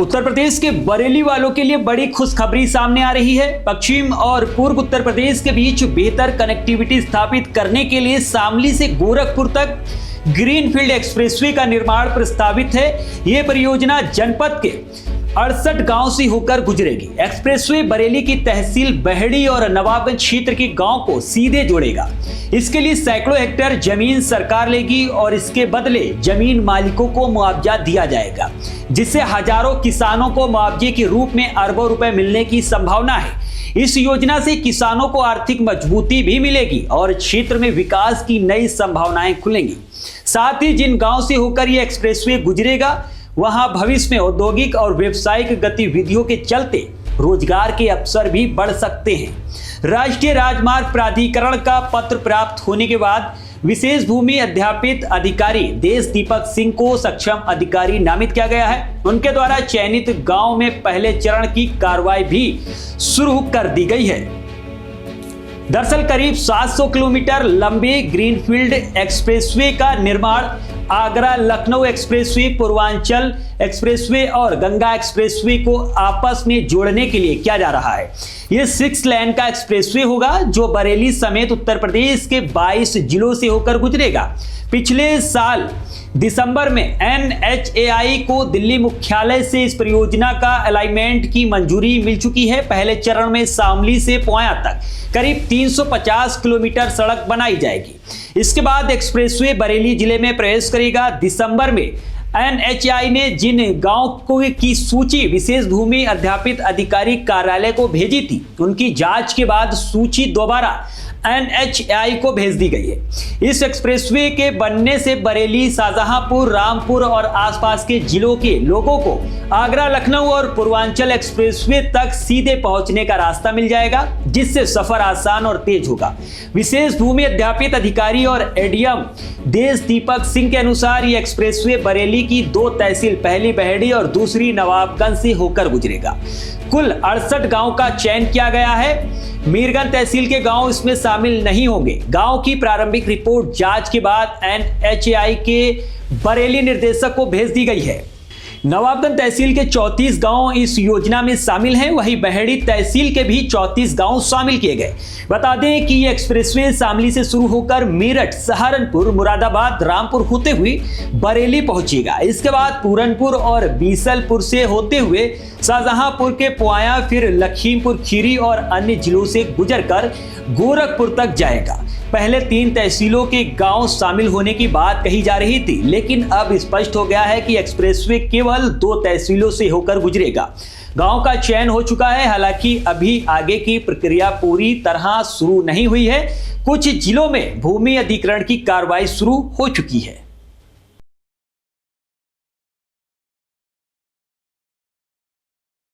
उत्तर प्रदेश के बरेली वालों के लिए बड़ी खुशखबरी सामने आ रही है। पश्चिम और पूर्व उत्तर प्रदेश के बीच बेहतर कनेक्टिविटी स्थापित करने के लिए शामली से गोरखपुर तक ग्रीनफील्ड एक्सप्रेसवे का निर्माण प्रस्तावित है। यह परियोजना जनपद के 68 गांव से होकर गुजरेगी। एक्सप्रेसवे बरेली की तहसील बहेड़ी और नवाबगंज क्षेत्र के गांव को सीधे जोड़ेगा। इसके लिए सैकड़ों हेक्टेयर जमीन सरकार लेगी और इसके बदले जमीन मालिकों को मुआवजा दिया जाएगा, जिससे हजारों किसानों को मुआवजे के रूप में अरबों रुपए मिलने की संभावना है। इस योजना से किसानों को आर्थिक मजबूती भी मिलेगी और क्षेत्र में विकास की नई संभावनाएं खुलेंगी। साथ ही जिन गांव से होकर यह एक्सप्रेसवे गुजरेगा, वहां भविष्य में औद्योगिक और व्यावसायिक गतिविधियों के चलते रोजगार के अवसर भी बढ़ सकते हैं। राष्ट्रीय राजमार्ग प्राधिकरण का पत्र प्राप्त होने के बाद विशेष भूमि अध्यापित अधिकारी देश दीपक सिंह को सक्षम अधिकारी नामित किया गया है। उनके द्वारा चयनित गांव में पहले चरण की कार्रवाई भी शुरू कर दी गई है। दरअसल करीब 700 किलोमीटर लंबे ग्रीनफील्ड एक्सप्रेसवे का निर्माण आगरा लखनऊ एक्सप्रेसवे, पूर्वांचल एक्सप्रेसवे और गंगा एक्सप्रेसवे को आपस में जोड़ने के लिए किया जा रहा है। यह 6 लेन का एक्सप्रेसवे होगा जो बरेली समेत उत्तर प्रदेश के 22 जिलों से होकर गुजरेगा। पिछले साल दिसंबर में NHAI को दिल्ली मुख्यालय से इस परियोजना का अलाइनमेंट की मंजूरी मिल चुकी है। पहले चरण में शामली से पोया तक करीब 350 किलोमीटर सड़क बनाई जाएगी। इसके बाद एक्सप्रेसवे बरेली जिले में प्रवेश करेगा। दिसंबर में NHAI ने जिन गांव की सूची विशेष भूमि अध्यापित अधिकारी कार्यालय को भेजी थी, उनकी जांच के बाद सूची दोबारा NHAI को भेज दी गई है। इस एक्सप्रेसवे के बनने से बरेली, शाहजहांपुर, रामपुर और आसपास के जिलों के लोगों को आगरा, लखनऊ और पूर्वांचल एक्सप्रेसवे तक सीधे पहुंचने का रास्ता मिल जाएगा, जिससे सफर आसान और तेज होगा। विशेष भूमि अध्यापित अधिकारी और ADM देश दीपक सिंह के अनुसार ये एक्सप्रेसवे बरेली की 2 तहसील, पहली बहेड़ी और दूसरी नवाबगंज से होकर गुजरेगा। कुल 68 गांव का चयन किया गया है। मीरगंज तहसील के गांव इसमें शामिल नहीं होंगे। गांव की प्रारंभिक रिपोर्ट जांच के बाद NHAI के बरेली निर्देशक को भेज दी गई है। नवाबगंज तहसील के 34 गांव इस योजना में शामिल हैं, वहीं बहेड़ी तहसील के भी 34 गांव शामिल किए गए। बता दें कि ये एक्सप्रेसवे शामली से शुरू होकर मेरठ, सहारनपुर, मुरादाबाद, रामपुर होते हुए बरेली पहुंचेगा। इसके बाद पूरनपुर और बीसलपुर से होते हुए शाहजहांपुर के पोया, फिर लखीमपुर खीरी और अन्य जिलों से गुजरकर गोरखपुर तक जाएगा। पहले 3 तहसीलों के गांव शामिल होने की बात कही जा रही थी, लेकिन अब स्पष्ट हो गया है कि एक्सप्रेसवे केवल 2 तहसीलों से होकर गुजरेगा। गांव का चयन हो चुका है, हालांकि अभी आगे की प्रक्रिया पूरी तरह शुरू नहीं हुई है। कुछ जिलों में भूमि अधिग्रहण की कार्रवाई शुरू हो चुकी है।